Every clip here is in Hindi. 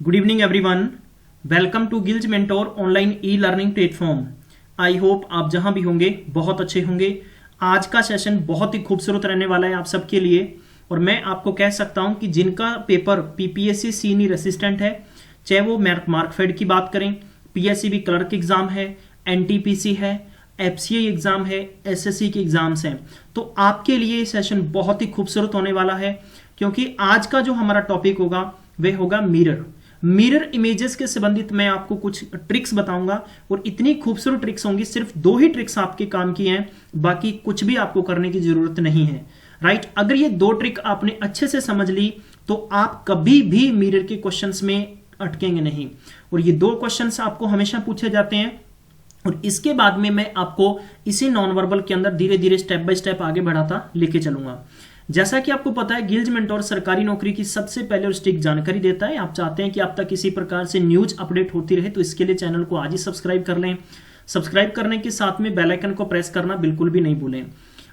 Good evening everyone, welcome to Gillz Mentor online e learning platform. I hope आप जहां भी होंगे बहुत अच्छे होंगे। आज का सेशन बहुत ही खूबसूरत रहने वाला है आप सबके लिए और मैं आपको कह सकता हूं कि जिनका पेपर पीपीएससी सीनियर असिस्टेंट है, चाहे वो मार्कफेड की बात करें, पीएससीबी क्लर्क एग्जाम है, एनटीपीसी है, एफसीआई एग्जाम है, एसएससी के एग्जाम्स हैं, तो आपके लिए ये सेशन बहुत ही खूबसूरत होने वाला है क्योंकि आज का जो हमारा टॉपिक होगा वह होगा मिरर इमेजेस के संबंधित मैं आपको कुछ ट्रिक्स बताऊंगा और इतनी खूबसूरत ट्रिक्स होंगी। सिर्फ 2 ही ट्रिक्स आपके काम की हैं, बाकी कुछ भी आपको करने की जरूरत नहीं है। राइट, अगर ये 2 ट्रिक आपने अच्छे से समझ ली तो आप कभी भी मिरर के क्वेश्चंस में अटकेंगे नहीं। और ये 2 क्वेश्चंस आपको हमेशा पूछे जाते हैं और इसके बाद में मैं आपको इसी नॉन वर्बल के अंदर धीरे धीरे स्टेप बाय स्टेप आगे बढ़ाता लेके चलूंगा। जैसा कि आपको पता है, गिल्ज मेंटोर सरकारी नौकरी की सबसे पहले और स्ट्रिक्ट जानकारी देता है। आप चाहते हैं कि आप तक किसी प्रकार से न्यूज अपडेट होती रहे तो इसके लिए चैनल को आज ही सब्सक्राइब कर लें। सब्सक्राइब करने के साथ में बेल आइकन को प्रेस करना बिल्कुल भी नहीं भूलें।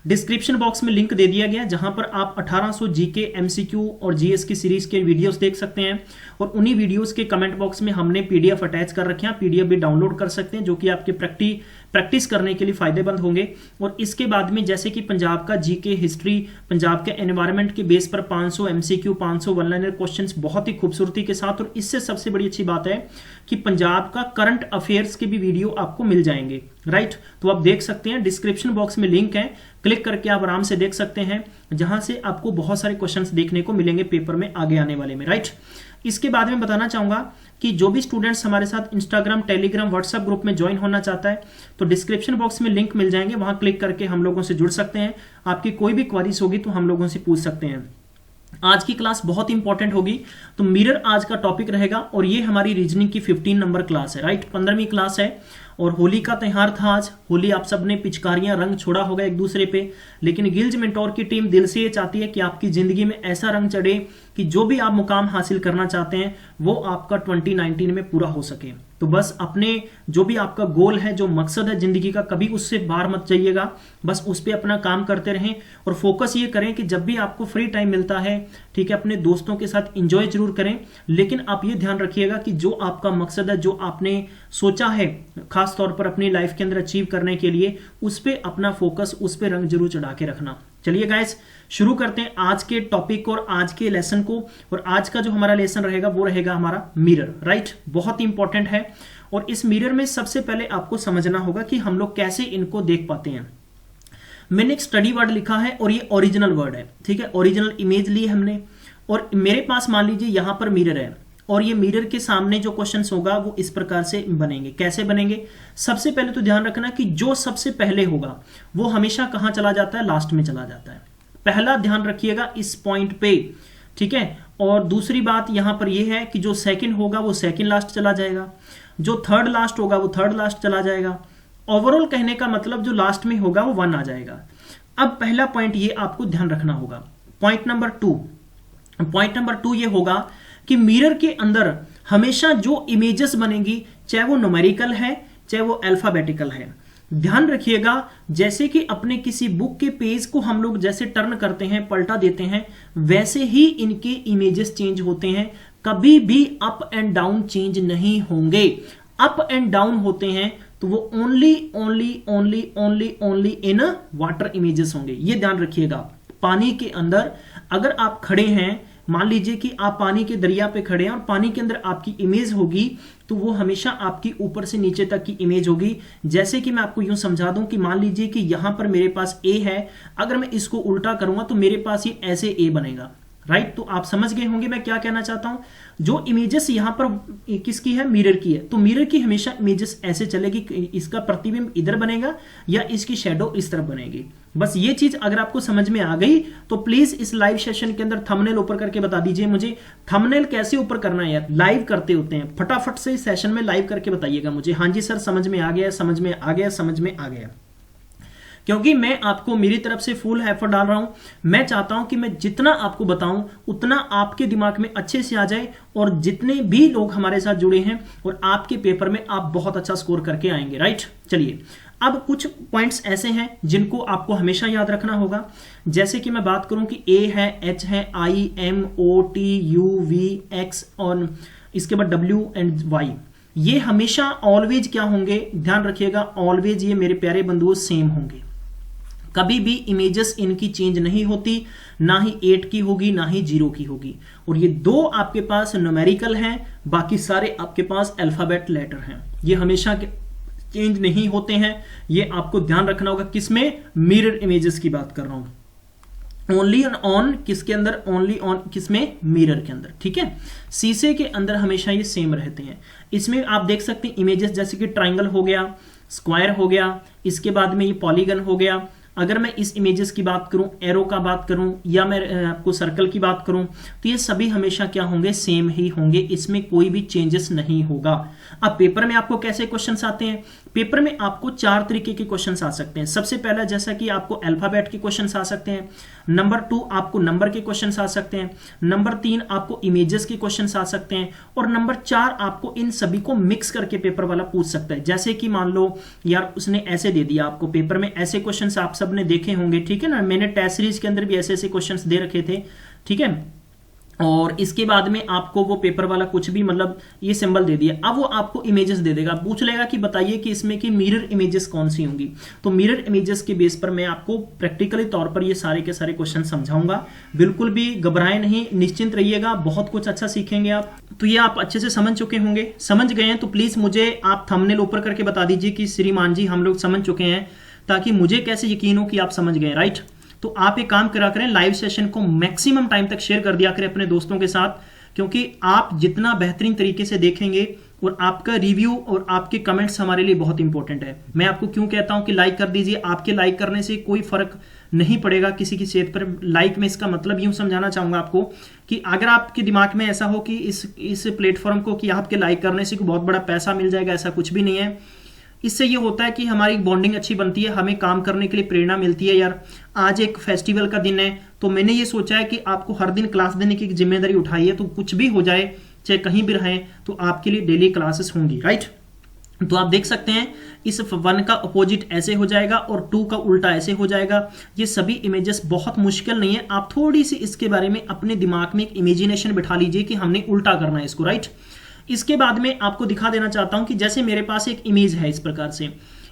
डिस्क्रिप्शन बॉक्स में लिंक दे दिया गया जहां पर आप 1800 जीके, एमसीक्यू और जीएस की सीरीज के वीडियोस देख सकते हैं और उन्हीं वीडियोस के कमेंट बॉक्स में हमने पीडीएफ अटैच कर रखे हैं। पीडीएफ भी डाउनलोड कर सकते हैं जो कि आपके प्रैक्टिस करने के लिए फायदेमंद होंगे। और इसके बाद में जैसे कि पंजाब का जीके, हिस्ट्री, पंजाब के एनवायरनमेंट के बेस पर 500 एमसीक्यू, 500 वन लाइनर क्वेश्चंस बहुत ही खूबसूरती के साथ। और इससे सबसे बड़ी अच्छी बात है कि पंजाब का करंट अफेयर्स के भी वीडियो आपको मिल जाएंगे। राइट, तो आप देख सकते हैं डिस्क्रिप्शन बॉक्स में लिंक है, क्लिक करके आप आराम से देख सकते हैं जहां से आपको बहुत सारे क्वेश्चंस देखने को मिलेंगे पेपर में आगे आने वाले में। राइट, इसके बाद में बताना चाहूंगा कि जो भी स्टूडेंट्स हमारे साथ इंस्टाग्राम, टेलीग्राम, व्हाट्सएप ग्रुप में ज्वाइन होना चाहता है तो डिस्क्रिप्शन बॉक्स में लिंक मिल जाएंगे, वहां क्लिक करके हम लोगों से जुड़ सकते हैं। आपकी कोई भी क्वेरीज होगी तो हम लोगों से पूछ सकते हैं। आज की क्लास बहुत इंपॉर्टेंट होगी, तो मिरर आज का टॉपिक रहेगा और ये हमारी रीजनिंग की 15 नंबर क्लास है। राइट, 15वीं क्लास है और होली का त्योहार था आज। होली आप सबने पिचकारियां, रंग छोड़ा होगा एक दूसरे पे, लेकिन गिल्ज मेंटोर की टीम दिल से ये चाहती है कि आपकी जिंदगी में ऐसा रंग चढ़े कि जो भी आप मुकाम हासिल करना चाहते हैं वो आपका 2019 में पूरा हो सके। तो बस अपने जो भी आपका गोल है, जो मकसद है जिंदगी का, कभी उससे बाहर मत जाइएगा, बस उस पर अपना काम करते रहें और फोकस ये करें कि जब भी आपको फ्री टाइम मिलता है, ठीक है, अपने दोस्तों के साथ एंजॉय जरूर करें, लेकिन आप ये ध्यान रखिएगा कि जो आपका मकसद है, जो आपने सोचा है खास तौर पर अपनी लाइफ के अंदर अचीव करने के लिए, उस पर अपना फोकस, उस पर रंग जरूर चढ़ा के रखना। चलिए गाइस, शुरू करते हैं आज के टॉपिक और आज के लेसन को। और आज का जो हमारा लेसन रहेगा वो रहेगा हमारा मिरर। राइट, बहुत ही इंपॉर्टेंट है और इस मिरर में सबसे पहले आपको समझना होगा कि हम लोग कैसे इनको देख पाते हैं। मैंने एक स्टडी वर्ड लिखा है और ये ओरिजिनल वर्ड है, ठीक है, ओरिजिनल इमेज ली हमने और मेरे पास मान लीजिए यहां पर मिरर है और ये मिरर के सामने जो क्वेश्चंस होगा वो इस प्रकार से बनेंगे। कैसे बनेंगे? सबसे पहले तो ध्यान रखना कि जो सबसे पहले होगा वो हमेशा कहां चला जाता है? लास्ट में चला जाता है। पहला ध्यान रखिएगा इस पॉइंट पे, ठीक है। और दूसरी बात यहां पर यह है कि जो सेकंड होगा वो सेकंड लास्ट चला जाएगा, जो थर्ड लास्ट होगा वो थर्ड लास्ट चला जाएगा। ओवरऑल कहने का मतलब जो लास्ट में होगा वो 1 आ जाएगा। अब पहला पॉइंट ये आपको ध्यान रखना होगा। पॉइंट नंबर 2 ये होगा कि मिरर के अंदर हमेशा जो इमेजेस बनेंगी, चाहे वो न्यूमेरिकल है चाहे वो अल्फाबेटिकल है, ध्यान रखिएगा जैसे कि अपने किसी बुक के पेज को हम लोग जैसे टर्न करते हैं, पलटा देते हैं, वैसे ही इनके इमेजेस चेंज होते हैं। कभी भी अप एंड डाउन चेंज नहीं होंगे। अप एंड डाउन होते हैं तो वो ओनली इन वाटर इमेजेस होंगे। ये ध्यान रखिएगा। पानी के अंदर अगर आप खड़े हैं, मान लीजिए कि आप पानी के दरिया पे खड़े हैं और पानी के अंदर आपकी इमेज होगी तो वो हमेशा आपकी ऊपर से नीचे तक की इमेज होगी। जैसे कि मैं आपको यूं समझा दूं कि मान लीजिए कि यहां पर मेरे पास ए है, अगर मैं इसको उल्टा करूंगा तो मेरे पास ये ऐसे ए बनेगा। राइट, तो आप समझ गए होंगे मैं क्या कहना चाहता हूं। जो इमेजेस यहां पर किसकी है? मिरर की है। तो मिरर की हमेशा इमेजेस ऐसे चलेगी, इसका प्रतिबिंब इधर बनेगा या इसकी शैडो इस तरफ बनेगी। बस ये चीज अगर आपको समझ में आ गई तो प्लीज इस लाइव सेशन के अंदर थंबनेल ऊपर करके बता दीजिए मुझे। थंबनेल कैसे ऊपर करना है यार, लाइव करते होते हैं, फटाफट से इस सेशन में लाइव करके बताइएगा मुझे। हाँ जी सर, समझ में आ गया, समझ में आ गया, समझ में आ गया। क्योंकि मैं आपको मेरी तरफ से फुल एफर्ट डाल रहा हूं। मैं चाहता हूं कि मैं जितना आपको बताऊं उतना आपके दिमाग में अच्छे से आ जाए और जितने भी लोग हमारे साथ जुड़े हैं और आपके पेपर में आप बहुत अच्छा स्कोर करके आएंगे। राइट, चलिए अब कुछ पॉइंट्स ऐसे हैं जिनको आपको हमेशा याद रखना होगा। जैसे कि मैं बात करूं कि ए है, एच है, I, M, O, T, U, V, X और इसके बाद W एंड Y, ये हमेशा ऑलवेज क्या होंगे, ध्यान रखिएगा, ऑलवेज ये मेरे प्यारे बंधुओं सेम होंगे। कभी भी इमेजेस इनकी चेंज नहीं होती, ना ही 8 की होगी ना ही 0 की होगी। और ये 2 आपके पास न्यूमेरिकल हैं, बाकी सारे आपके पास अल्फाबेट लेटर हैं, ये हमेशा चेंज नहीं होते हैं। ये आपको ध्यान रखना होगा। किसमें, मिरर इमेजेस की बात कर रहा हूं। ओनली ऑन किसके अंदर, ओनली ऑन किसमें, मिरर के अंदर, ठीक है। शीशे के अंदर हमेशा ये सेम रहते हैं। इसमें आप देख सकते हैं इमेजेस जैसे कि ट्राइंगल हो गया, स्क्वायर हो गया, इसके बाद में ये पॉलीगन हो गया। अगर मैं इस इमेजेस की बात करूं, एरो का बात करूं, या मैं आपको सर्कल की बात करूं, तो ये सभी हमेशा क्या होंगे, सेम ही होंगे, इसमें कोई भी चेंजेस नहीं होगा। अब पेपर में आपको कैसे क्वेश्चंस आते हैं, पेपर में आपको 4 तरीके के क्वेश्चंस आ सकते हैं। सबसे पहला जैसा कि आपको अल्फाबेट के क्वेश्चंस आ सकते हैं, नंबर 2 आपको नंबर के क्वेश्चंस आ सकते हैं, नंबर 3 आपको इमेजेस के क्वेश्चंस आ सकते हैं, और नंबर 4 आपको इन सभी को मिक्स करके पेपर वाला पूछ सकता है। जैसे कि मान लो यार उसने ऐसे दे दिया आपको पेपर में, ऐसे क्वेश्चंस आप सबने देखे होंगे, ठीक है ना, मैंने टेस्ट सीरीज के अंदर भी ऐसे ऐसे क्वेश्चंस दे रखे थे, ठीक है। और इसके बाद में आपको वो पेपर वाला कुछ भी मतलब ये सिंबल दे दिया, अब वो आपको इमेजेस दे देगा, पूछ लेगा कि बताइए कि इसमें की मिरर इमेजेस कौन सी होंगी। तो मिरर इमेजेस के बेस पर मैं आपको प्रैक्टिकली तौर पर ये सारे के सारे क्वेश्चन समझाऊंगा। बिल्कुल भी घबराए नहीं, निश्चिंत रहिएगा, बहुत कुछ अच्छा सीखेंगे आप। तो ये आप अच्छे से समझ चुके होंगे, समझ गए हैं तो प्लीज मुझे आप थंबनेल ऊपर करके बता दीजिए कि श्रीमान जी हम लोग समझ चुके हैं, ताकि मुझे कैसे यकीन हो कि आप समझ गए, राइट। तो आप एक काम करा करें, लाइव सेशन को मैक्सिमम टाइम तक शेयर कर दिया करें अपने दोस्तों के साथ, क्योंकि आप जितना बेहतरीन तरीके से देखेंगे और आपका रिव्यू और आपके कमेंट्स हमारे लिए बहुत इंपॉर्टेंट है। मैं आपको क्यों कहता हूं कि लाइक कर दीजिए, आपके लाइक करने से कोई फर्क नहीं पड़ेगा किसी की सेहत पर। लाइक में इसका मतलब यूं समझाना चाहूंगा आपको कि अगर आपके दिमाग में ऐसा हो कि इस प्लेटफॉर्म को कि आपके लाइक करने से बहुत बड़ा पैसा मिल जाएगा, ऐसा कुछ भी नहीं है। इससे ये होता है कि हमारी बॉन्डिंग अच्छी बनती है, हमें काम करने के लिए प्रेरणा मिलती है। यार आज एक फेस्टिवल का दिन है, तो मैंने ये सोचा है कि आपको हर दिन क्लास देने की जिम्मेदारी उठाई है, तो कुछ भी हो जाए, चाहे कहीं भी रहें, तो आपके लिए डेली क्लासेस होंगी, राइट। तो आप देख सकते हैं इस 1 का अपोजिट ऐसे हो जाएगा और 2 का उल्टा ऐसे हो जाएगा। ये सभी इमेजेस बहुत मुश्किल नहीं है, आप थोड़ी सी इसके बारे में अपने दिमाग में एक इमेजिनेशन बिठा लीजिए कि हमने उल्टा करना है इसको, राइट। इसके बाद में आपको दिखा देना चाहता हूं कि जैसे मेरे पास एक इमेज है इस प्रकार से,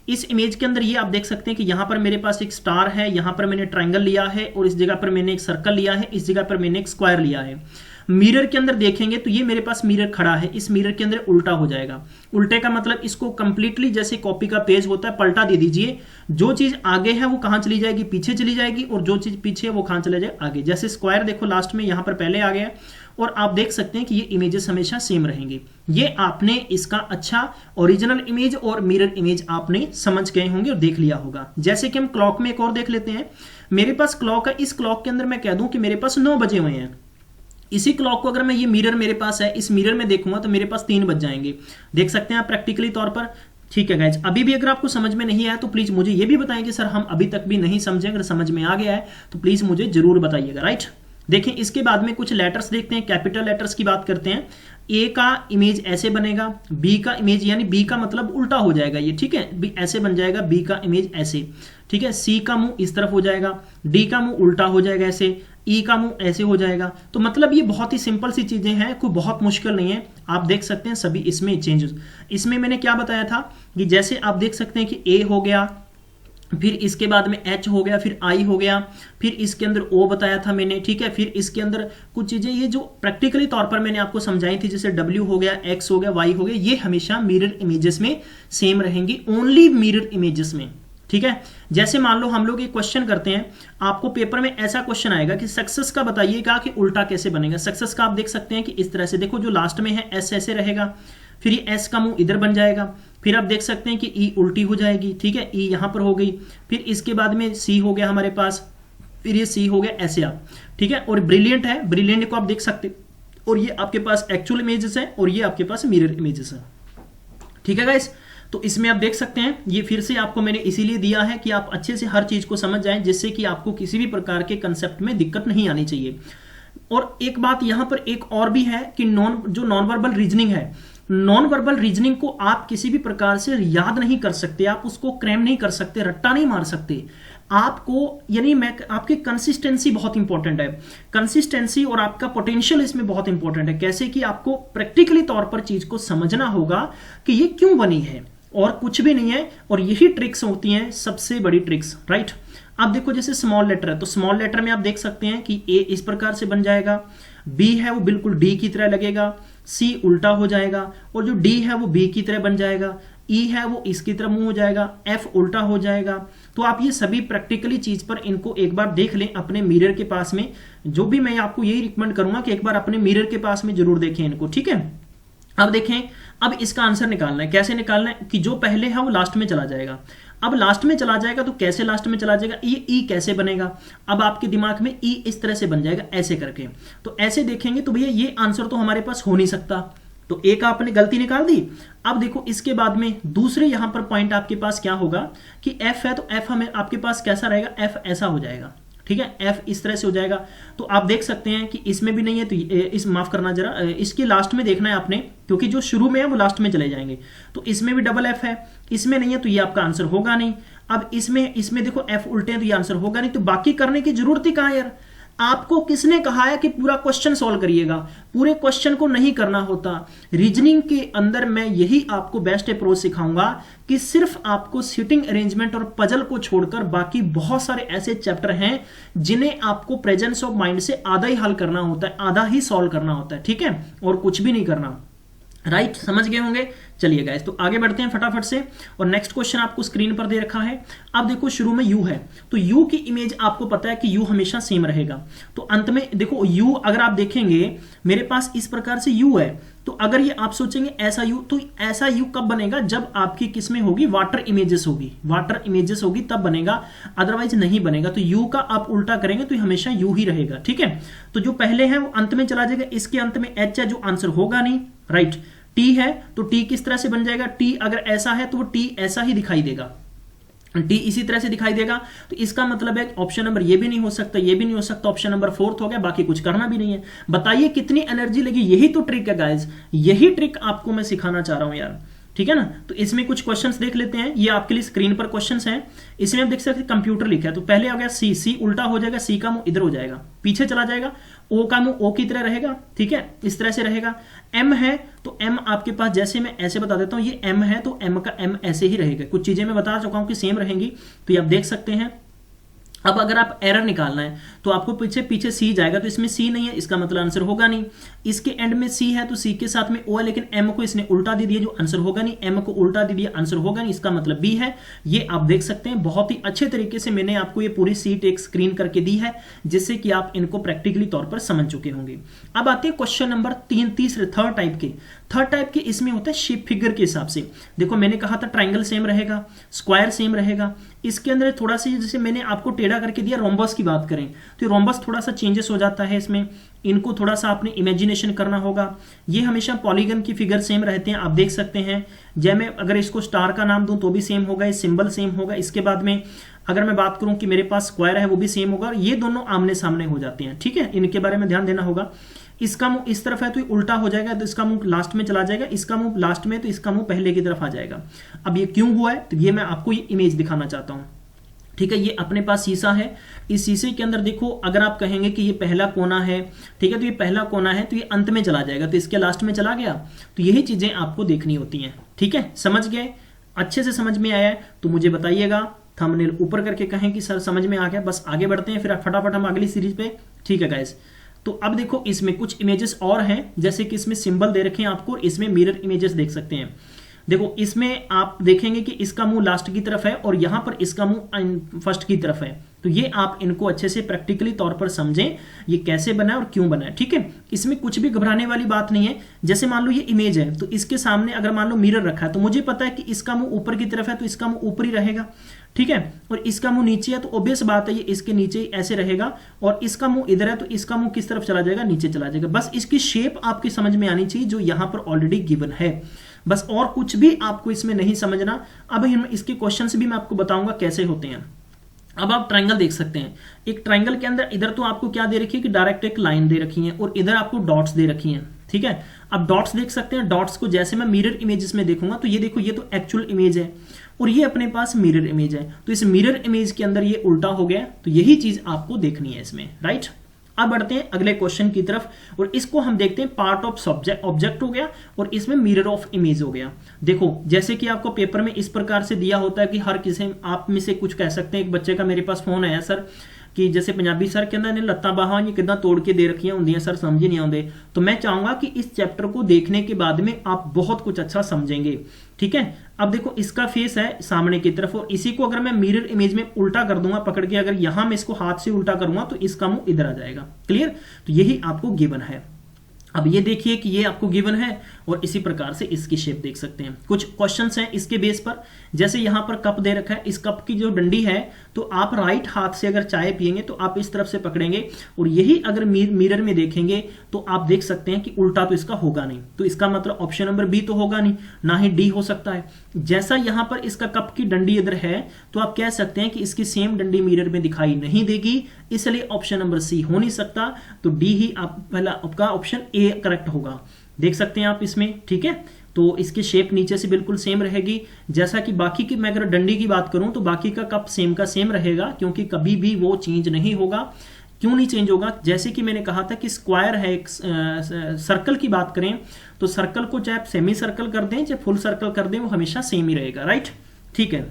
इस इमेज के अंदर ये आप देख सकते हैं कि यहां पर मेरे पास एक स्टार है, यहां पर मैंने ट्रायंगल लिया है, और इस जगह पर मैंने एक सर्कल लिया है, इस जगह पर मैंने एक स्क्वायर लिया है। मिरर के अंदर देखेंगे तो ये मेरे पास मिरर खड़ा है, इस मिरर के अंदर उल्टा हो जाएगा। उल्टे का मतलब इसको कंप्लीटली जैसे कॉपी का पेज होता है पलटा दे दीजिए, जो चीज आगे है वो कहां चली जाएगी, पीछे चली जाएगी, और जो चीज पीछे है वो कहां चले जाए, आगे। जैसे स्क्वायर देखो लास्ट में यहां पर पहले आ गया, और आप देख सकते हैं कि ये इमेजेस हमेशा सेम रहेंगे। ये आपने इसका अच्छा ओरिजिनल इमेज और मिरर इमेज आपने समझ गए होंगे और देख लिया होगा। जैसे कि हम क्लॉक में एक और देख लेते हैं, मेरे पास क्लॉक है, इस क्लॉक के अंदर मैं कह दूं कि मेरे पास 9 बजे हुए हैं। इसी क्लॉक को अगर मैं, ये मिरर मेरे पास है, इस मिरर में देखूंगा तो मेरे पास 3 बज जाएंगे। देख सकते हैं आप प्रैक्टिकली तौर पर, ठीक है गाइज। अभी भी अगर आपको समझ में नहीं आया तो प्लीज मुझे ये भी बताएं कि सर हम अभी तक भी नहीं समझे, अगर समझ में आ गया है तो प्लीज मुझे जरूर बताइएगा, राइट। देखें इसके बाद में कुछ लेटर्स देखते हैं, कैपिटल लेटर्स की बात करते हैं। ए का इमेज ऐसे बनेगा, बी का इमेज यानी बी का मतलब उल्टा हो जाएगा ये, ठीक है, बी ऐसे बन जाएगा, बी का इमेज ऐसे, ठीक है। सी का मुंह इस तरफ हो जाएगा, डी का मुंह उल्टा हो जाएगा ऐसे, ई का मुंह ऐसे हो जाएगा। तो मतलब ये बहुत ही सिंपल सी चीजें हैं, कोई बहुत मुश्किल नहीं है। आप देख सकते हैं सभी इसमें चेंजेस। इसमें मैंने क्या बताया था कि जैसे आप देख सकते हैं कि ए हो गया, फिर इसके बाद में एच हो गया, फिर आई हो गया, फिर इसके अंदर ओ बताया था मैंने, ठीक है। फिर इसके अंदर कुछ चीजें ये जो प्रैक्टिकली तौर पर मैंने आपको समझाई थी, जैसे डब्ल्यू हो गया, एक्स हो गया, वाई हो गया, ये हमेशा मिरर इमेजेस में सेम रहेंगी, ओनली मिरर इमेजेस में, ठीक है। जैसे मान लो हम लोग एक क्वेश्चन करते हैं, आपको पेपर में ऐसा क्वेश्चन आएगा कि सक्सेस का बताइएगा कि उल्टा कैसे बनेगा। सक्सेस का आप देख सकते हैं कि इस तरह से, देखो जो लास्ट में है एस ऐसे रहेगा, फिर ये एस का मुंह इधर बन जाएगा, फिर आप देख सकते हैं कि ई उल्टी हो जाएगी, ठीक है, ई यहां पर हो गई, फिर इसके बाद में सी हो गया हमारे पास, फिर ये सी हो गया ऐसे आप, ठीक है। और ब्रिलियंट है, ब्रिलियंट को आप देख सकते, और ये आपके पास एक्चुअल इमेजेस है और ये आपके पास मिरर इमेजेस है, ठीक है गाइस। तो इसमें आप देख सकते हैं, ये फिर से आपको मैंने इसीलिए दिया है कि आप अच्छे से हर चीज को समझ जाएं, जिससे कि आपको किसी भी प्रकार के कंसेप्ट में दिक्कत नहीं आनी चाहिए। और एक बात यहां पर एक और भी है कि नॉन वर्बल रीजनिंग है, नॉन वर्बल रीजनिंग को आप किसी भी प्रकार से याद नहीं कर सकते, आप उसको क्रैम नहीं कर सकते, रट्टा नहीं मार सकते। आपको, यानी मैं आपकी कंसिस्टेंसी बहुत इंपॉर्टेंट है। कंसिस्टेंसी और आपका पोटेंशियल इसमें बहुत इंपॉर्टेंट है। कैसे कि आपको प्रैक्टिकली तौर पर चीज को समझना होगा कि ये क्यों बनी है और कुछ भी नहीं है। और यही ट्रिक्स होती हैं सबसे बड़ी ट्रिक्स, राइट। अब देखो जैसे स्मॉल लेटर है तो स्मॉल लेटर में आप देख सकते हैं कि ए इस प्रकार से बन जाएगा, बी है वो बिल्कुल डी की तरह लगेगा, सी उल्टा हो जाएगा और जो डी है वो बी की तरह बन जाएगा, ई है वो इसकी तरह मुंह हो जाएगा, एफ उल्टा हो जाएगा। तो आप ये सभी प्रैक्टिकली चीज पर इनको एक बार देख लें अपने मिरर के पास में। जो भी मैं आपको यही रिकमेंड करूंगा कि एक बार अपने मिरर के पास में जरूर देखें इनको, ठीक है। अब देखें, अब इसका आंसर निकालना है। कैसे निकालना है कि जो पहले है वो लास्ट में चला जाएगा। अब लास्ट में चला जाएगा तो कैसे लास्ट में चला जाएगा, ये ई कैसे बनेगा। अब आपके दिमाग में ई इस तरह से बन जाएगा ऐसे करके। तो ऐसे देखेंगे तो भैया ये आंसर तो हमारे पास हो नहीं सकता, तो एक आपने गलती निकाल दी। अब देखो इसके बाद में दूसरे यहां पर पॉइंट आपके पास क्या होगा कि एफ है तो एफ हमें आपके पास कैसा रहेगा, एफ ऐसा हो जाएगा, ठीक है, एफ इस तरह से हो जाएगा। तो आप देख सकते हैं कि इसमें भी नहीं है तो इस माफ करना जरा, इसके लास्ट में देखना है आपने, क्योंकि जो शुरू में है वो लास्ट में चले जाएंगे। तो इसमें भी डबल एफ है, इसमें नहीं है तो ये आपका आंसर होगा नहीं। अब इसमें देखो एफ उल्टे हैं तो ये आंसर होगा नहीं। तो बाकी करने की जरूरत ही कहां यार। आपको किसने कहा है कि पूरा क्वेश्चन सॉल्व करिएगा, पूरे क्वेश्चन को नहीं करना होता। रीजनिंग के अंदर मैं यही आपको बेस्ट अप्रोच सिखाऊंगा कि सिर्फ आपको सिटिंग अरेंजमेंट और पजल को छोड़कर बाकी बहुत सारे ऐसे चैप्टर हैं जिन्हें आपको प्रेजेंस ऑफ माइंड से आधा ही हल करना होता है, आधा ही सॉल्व करना होता है, ठीक है, और कुछ भी नहीं करना, राइट। समझ गए होंगे। चलिए गाइस तो आगे बढ़ते हैं फटाफट से। और नेक्स्ट क्वेश्चन आपको स्क्रीन पर दे रखा है। अब देखो शुरू में यू है तो यू की इमेज आपको पता है कि यू हमेशा सेम रहेगा। तो अंत में देखो यू अगर आप देखेंगे मेरे पास इस प्रकार से यू है, तो अगर ये आप सोचेंगे ऐसा यू, तो ऐसा यू कब बनेगा, जब आपकी किसमें होगी, वाटर इमेजेस होगी, वाटर इमेजेस होगी तब बनेगा, अदरवाइज नहीं बनेगा। तो यू का आप उल्टा करेंगे तो हमेशा यू ही रहेगा, ठीक है। तो जो पहले है वो अंत में चला जाएगा, इसके अंत में एच है जो आंसर होगा नहीं, राइट। टी है तो टी किस तरह से बन जाएगा, टी अगर ऐसा है तो वो टी ऐसा ही दिखाई देगा, टी इसी तरह से दिखाई देगा। तो इसका मतलब है ऑप्शन नंबर ये भी नहीं हो सकता, ये भी नहीं हो सकता, ऑप्शन नंबर फोर्थ हो गया, बाकी कुछ करना भी नहीं है। बताइए कितनी एनर्जी लगी, यही तो ट्रिक है गाइस, यही ट्रिक आपको मैं सिखाना चाह रहा हूं यार, ठीक है ना। तो इसमें कुछ क्वेश्चंस देख लेते हैं, ये आपके लिए स्क्रीन पर क्वेश्चंस हैं। इसमें आप देख सकते हैं कंप्यूटर लिखा है, तो पहले आ गया सी, सी उल्टा हो जाएगा, सी का मुंह इधर हो जाएगा, पीछे चला जाएगा, ओ का मुंह ओ की तरह रहेगा, ठीक है, इस तरह से रहेगा। एम है तो एम आपके पास, जैसे मैं ऐसे बता देता हूं, ये एम है तो एम का एम ऐसे ही रहेगा। कुछ चीजें मैं बता चुका हूं कि सेम रहेंगी, तो ये आप देख सकते हैं। अब अगर आप एरर निकालना है तो आपको पीछे पीछे सी जाएगा, तो इसमें सी नहीं है, इसका मतलब आंसर होगा नहीं। इसके एंड में सी है तो सी के साथ में ओ है, लेकिन एम को इसने उल्टा दे दिया जो आंसर होगा नहीं, एम को उल्टा दे दिया आंसर होगा नहीं, इसका मतलब बी है। ये आप देख सकते हैं, बहुत ही अच्छे तरीके से मैंने आपको ये पूरी सीट एक स्क्रीन करके दी है, जिससे कि आप इनको प्रैक्टिकली तौर पर समझ चुके होंगे। अब आते हैं क्वेश्चन नंबर तीसरे थर्ड टाइप के। थर्ड टाइप के इसमें होता है शेप फिगर के हिसाब से। देखो मैंने कहा था ट्राइंगल सेम रहेगा, स्क्वायर सेम रहेगा, इसके अंदर थोड़ा सा जैसे मैंने आपको टेढ़ा करके दिया, रोम्बस की बात करें तो रोम्बस थोड़ा सा चेंजेस हो जाता है इसमें, इनको थोड़ा सा आपने इमेजिनेशन करना होगा। ये हमेशा पॉलीगन की फिगर सेम रहते हैं, आप देख सकते हैं। जय मैं अगर इसको स्टार का नाम दूं तो भी सेम होगा, ये सिंबल सेम होगा। इसके बाद में अगर मैं बात करूं कि मेरे पास स्क्वायर है वो भी सेम होगा, ये दोनों आमने सामने हो जाते हैं, ठीक है, इनके बारे में ध्यान देना होगा। इसका मुंह इस तरफ है तो ये उल्टा हो जाएगा, तो इसका मुंह लास्ट में चला जाएगा, इसका मुंह लास्ट में तो इसका मुंह पहले की तरफ आ जाएगा। अब ये क्यों हुआ है, तो ये मैं आपको ये इमेज दिखाना चाहता हूं, ठीक है। ये अपने पास शीशा है, इस शीशे के अंदर देखो अगर आप कहेंगे कि ये पहला कोना है, ठीक है, तो ये पहला कोना है तो ये अंत में चला जाएगा, तो इसके लास्ट में चला गया। तो यही चीजें आपको देखनी होती हैं, ठीक है। समझ गए, अच्छे से समझ में आया है तो मुझे बताइएगा, थंबनेल ऊपर करके कहें कि सर समझ में आ गया। बस आगे बढ़ते हैं फिर फटाफट हम अगली सीरीज पे, ठीक है गाइस। तो अब देखो इसमें कुछ इमेजेस और हैं, जैसे कि इसमें सिंबल दे रखे हैं आपको, इसमें मिरर इमेजेस देख सकते हैं। देखो इसमें आप देखेंगे कि इसका मुंह लास्ट की तरफ है और यहां पर इसका मुंह फर्स्ट की तरफ है। तो ये आप इनको अच्छे से प्रैक्टिकली तौर पर समझें, ये कैसे बना है और क्यों बना है, ठीक है। इसमें कुछ भी घबराने वाली बात नहीं है। जैसे मान लो ये इमेज है तो इसके सामने अगर मान लो मिरर रखा है, तो मुझे पता है कि इसका मुंह ऊपर की तरफ है तो इसका मुंह ऊपर ही रहेगा, ठीक है, और इसका मुंह नीचे है तो ऑब्वियस बात है ये इसके नीचे ऐसे रहेगा, और इसका मुंह इधर है तो इसका मुंह किस तरफ चला जाएगा, नीचे चला जाएगा। बस इसकी शेप आपकी समझ में आनी चाहिए जो यहां पर ऑलरेडी गिवन है, बस, और कुछ भी आपको इसमें नहीं समझना। अब इसके क्वेश्चंस भी मैं आपको बताऊंगा कैसे होते हैं। अब आप ट्रायंगल देख सकते हैं, एक ट्रायंगल के अंदर इधर तो आपको क्या दे रखी है कि डायरेक्ट एक लाइन दे रखी है और इधर आपको डॉट्स दे रखी हैं, ठीक है। अब डॉट्स देख सकते हैं, डॉट्स को जैसे मैं मिरर इमेजेस में देखूंगा तो ये देखो, ये तो एक्चुअल इमेज है और ये अपने पास मिरर इमेज है, तो इस मिरर इमेज के अंदर ये उल्टा हो गया, तो यही चीज आपको देखनी है इसमें, राइट। अब बढ़ते हैं अगले क्वेश्चन की तरफ और इसको हम देखते हैं पार्ट ऑफ सब्जेक्ट ऑब्जेक्ट हो गया और इसमें मिरर ऑफ इमेज हो गया। देखो जैसे कि आपको पेपर में इस प्रकार से दिया होता है कि हर किसी आप में से कुछ कह सकते हैं, एक बच्चे का मेरे पास फोन आया सर कि जैसे पंजाबी सर कहना ने लत्ता बाहां ये कितना तोड़ के दे रखी होंगी सर, समझ ही नहीं आते। तो मैं चाहूंगा कि इस चैप्टर को देखने के बाद में आप बहुत कुछ अच्छा समझेंगे, ठीक है। अब देखो इसका फेस है सामने की तरफ और इसी को अगर मैं मिरर इमेज में उल्टा कर दूंगा पकड़ के, अगर यहां मैं इसको हाथ से उल्टा करूंगा तो इसका मुंह इधर आ जाएगा, क्लियर। तो यही आपको गिवन है। अब ये देखिए कि ये आपको गिवन है और इसी प्रकार से इसकी शेप देख सकते हैं। कुछ क्वेश्चंस हैं इसके बेस पर, जैसे यहां पर कप दे रखा है, इस कप की जो डंडी है तो आप राइट हाथ से अगर चाय पिएंगे तो आप इस तरफ से पकड़ेंगे और यही अगर मिरर में देखेंगे तो आप देख सकते हैं कि उल्टा तो इसका होगा नहीं, तो इसका मतलब ऑप्शन नंबर बी तो होगा नहीं, ना ही डी हो सकता है। जैसा यहां पर इसका कप की डंडी इधर है तो आप कह सकते हैं कि इसकी सेम डंडी मिरर में दिखाई नहीं देगी, इसलिए ऑप्शन नंबर सी हो नहीं सकता, तो डी ही आप पहला आपका ऑप्शन ए करेक्ट होगा। देख सकते हैं आप इसमें, ठीक है। तो इसकी शेप नीचे से बिल्कुल सेम रहेगी, जैसा कि बाकी की मैं अगर डंडी की बात करूं तो बाकी का कप सेम का सेम रहेगा, क्योंकि कभी भी वो चेंज नहीं होगा। क्यों नहीं चेंज होगा? जैसे कि मैंने कहा था कि स्क्वायर है, एक सर्कल की बात करें तो सर्कल को चाहे आप सेमी सर्कल कर दें चाहे फुल सर्कल कर दें वो हमेशा सेम ही रहेगा, राइट, ठीक है।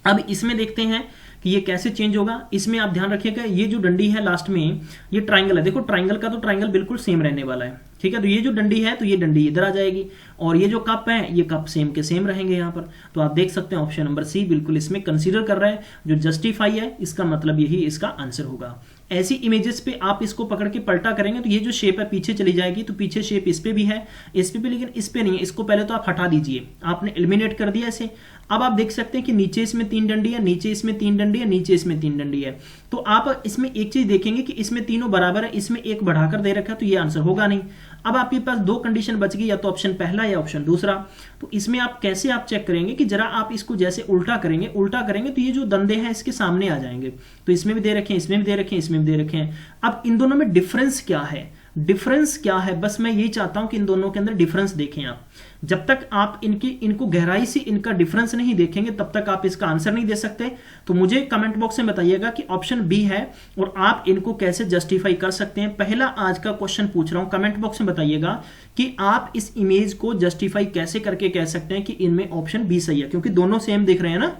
अब इसमें देखते हैं कि ये कैसे चेंज होगा। इसमें आप ध्यान रखिएगा ये जो डंडी है लास्ट में ये ट्राइंगल है, देखो ट्राइंगल का तो ट्राइंगल बिल्कुल सेम रहने वाला है, ठीक है। तो ये जो डंडी है तो ये डंडी इधर आ जाएगी और ये जो कप है ये कप सेम के सेम रहेंगे यहाँ पर। तो आप देख सकते हैं ऑप्शन नंबर सी बिल्कुल इसमें कंसीडर कर रहा है, जो जस्टिफाई है इसका मतलब यही इसका आंसर होगा। ऐसी इमेजेस पे आप इसको पकड़ के पलटा करेंगे तो ये जो शेप है पीछे चली जाएगी, तो पीछे शेप इस पे भी है, इस पे भी, लेकिन इस पे नहीं है। इसको पहले तो आप हटा दीजिए, आपने एलिमिनेट कर दिया इसे। अब आप देख सकते हैं कि नीचे इसमें 3 डंडी है, नीचे इसमें 3 डंडी है, नीचे इसमें 3 डंडी है। तो आप इसमें एक चीज देखेंगे कि इसमें तीनों बराबर है, इसमें एक बढ़ाकर दे रखा है, तो ये आंसर होगा नहीं। अब आपके पास 2 कंडीशन बच गई, या तो ऑप्शन पहला या ऑप्शन दूसरा। तो इसमें आप कैसे आप चेक करेंगे कि जरा आप इसको जैसे उल्टा करेंगे तो ये जो दंदे हैं इसके सामने आ जाएंगे। तो इसमें भी दे रखे हैं, इसमें भी दे रखे हैं, इसमें भी दे रखे हैं। अब इन दोनों में डिफरेंस क्या है? डिफरेंस क्या है? बस मैं यही चाहता हूं कि इन दोनों के अंदर डिफरेंस देखें आप। जब तक आप इनको गहराई से इनका डिफरेंस नहीं देखेंगे तब तक आप इसका आंसर नहीं दे सकते। तो मुझे कमेंट बॉक्स में बताइएगा कि ऑप्शन बी है और आप इनको कैसे जस्टिफाई कर सकते हैं। पहला आज का क्वेश्चन पूछ रहा हूं, कमेंट बॉक्स में बताइएगा कि आप इस इमेज को जस्टिफाई कैसे करके कह सकते हैं कि इनमें ऑप्शन बी सही है, क्योंकि दोनों सेम दिख रहे हैं ना।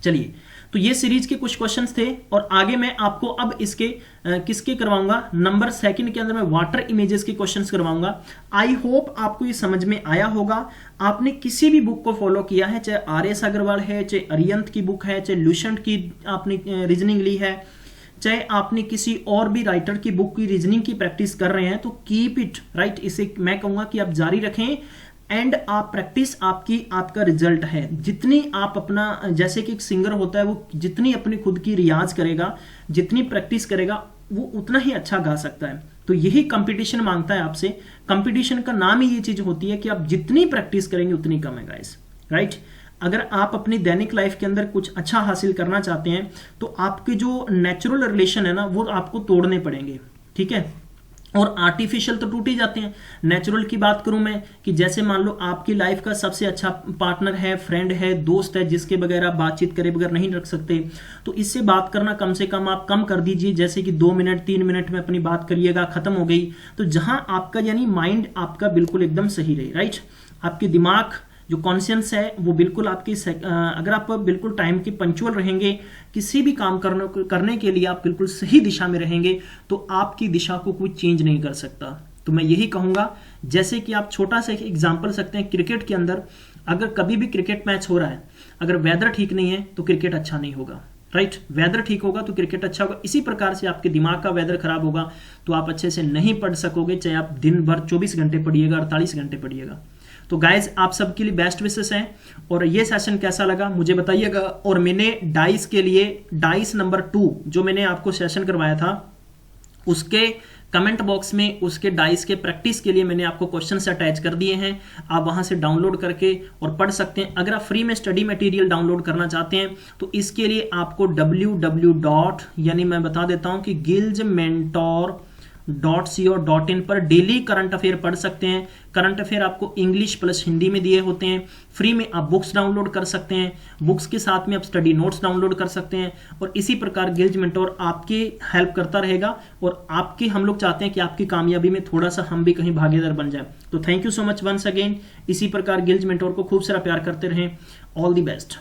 चलिए, तो ये सीरीज के कुछ क्वेश्चंस थे और आगे मैं आपको अब इसके किसके करवाऊंगा, नंबर 2 के अंदर मैं वाटर इमेजेस के क्वेश्चंस करवाऊंगा। आई होप आपको ये समझ में आया होगा। आपने किसी भी बुक को फॉलो किया है, चाहे आर.एस. अग्रवाल है, चाहे अरिहंत की बुक है, चाहे लुसेंट की आपने रीजनिंग ली है, चाहे आपने किसी और भी राइटर की बुक की रीजनिंग की प्रैक्टिस कर रहे हैं, तो कीप इट राइट। इसे मैं कहूंगा कि आप जारी रखें एंड आप प्रैक्टिस आपका रिजल्ट है। जितनी आप अपना, जैसे कि एक सिंगर होता है वो जितनी अपनी खुद की रियाज करेगा, जितनी प्रैक्टिस करेगा वो उतना ही अच्छा गा सकता है। तो यही कंपटीशन मांगता है आपसे। कंपटीशन का नाम ही ये चीज होती है कि आप जितनी प्रैक्टिस करेंगे उतनी कम है गाइस, राइट। अगर आप अपनी दैनिक लाइफ के अंदर कुछ अच्छा हासिल करना चाहते हैं तो आपके जो नेचुरल रिलेशन है ना वो आपको तोड़ने पड़ेंगे, ठीक है। और आर्टिफिशियल तो टूट ही जाते हैं। नेचुरल की बात करूं मैं कि जैसे मान लो आपकी लाइफ का सबसे अच्छा पार्टनर है, फ्रेंड है, दोस्त है, जिसके बगैर आप बातचीत करे बगैर नहीं रख सकते, तो इससे बात करना कम से कम आप कम कर दीजिए। जैसे कि 2 मिनट 3 मिनट में अपनी बात करिएगा, खत्म हो गई। तो जहां आपका यानी माइंड आपका बिल्कुल एकदम सही रहे, राइट। आपके दिमाग जो कॉन्शियस है वो बिल्कुल आपकी, अगर आप बिल्कुल टाइम के पंक्चुअल रहेंगे, किसी भी काम करने के लिए आप बिल्कुल सही दिशा में रहेंगे, तो आपकी दिशा को कोई चेंज नहीं कर सकता। तो मैं यही कहूंगा, जैसे कि आप छोटा सा एग्जांपल सकते हैं क्रिकेट के अंदर। अगर कभी भी क्रिकेट मैच हो रहा है, अगर वेदर ठीक नहीं है तो क्रिकेट अच्छा नहीं होगा, राइट। वेदर ठीक होगा तो क्रिकेट अच्छा होगा। इसी प्रकार से आपके दिमाग का वेदर खराब होगा तो आप अच्छे से नहीं पढ़ सकोगे, चाहे आप दिन भर 24 घंटे पढ़िएगा, 48 घंटे पढ़िएगा। तो गाइज आप सबके लिए बेस्ट विशेस हैं और ये सेशन कैसा लगा मुझे बताइएगा। और मैंने डाइस के लिए डाइस नंबर 2 जो मैंने आपको सेशन करवाया था उसके कमेंट बॉक्स में उसके डाइस के प्रैक्टिस के लिए मैंने आपको क्वेश्चंस अटैच कर दिए हैं। आप वहां से डाउनलोड करके और पढ़ सकते हैं। अगर आप फ्री में स्टडी मटेरियल डाउनलोड करना चाहते हैं तो इसके लिए आपको यानी मैं बता देता हूं कि gilsmentor.com गिल्जमेंटोर.co.in पर डेली करंट अफेयर पढ़ सकते हैं। करंट अफेयर आपको इंग्लिश प्लस हिंदी में दिए होते हैं। फ्री में आप बुक्स डाउनलोड कर सकते हैं, बुक्स के साथ में आप स्टडी नोट्स डाउनलोड कर सकते हैं और इसी प्रकार गिल्ज मेंटोर आपकी हेल्प करता रहेगा और आपकी हम लोग चाहते हैं कि आपकी कामयाबी में थोड़ा सा हम भी कहीं भागीदार बन जाए। तो thank you so much once again. इसी प्रकार गिल्ज मेंटोर को खूब सारा प्यार करते रहें। All the best.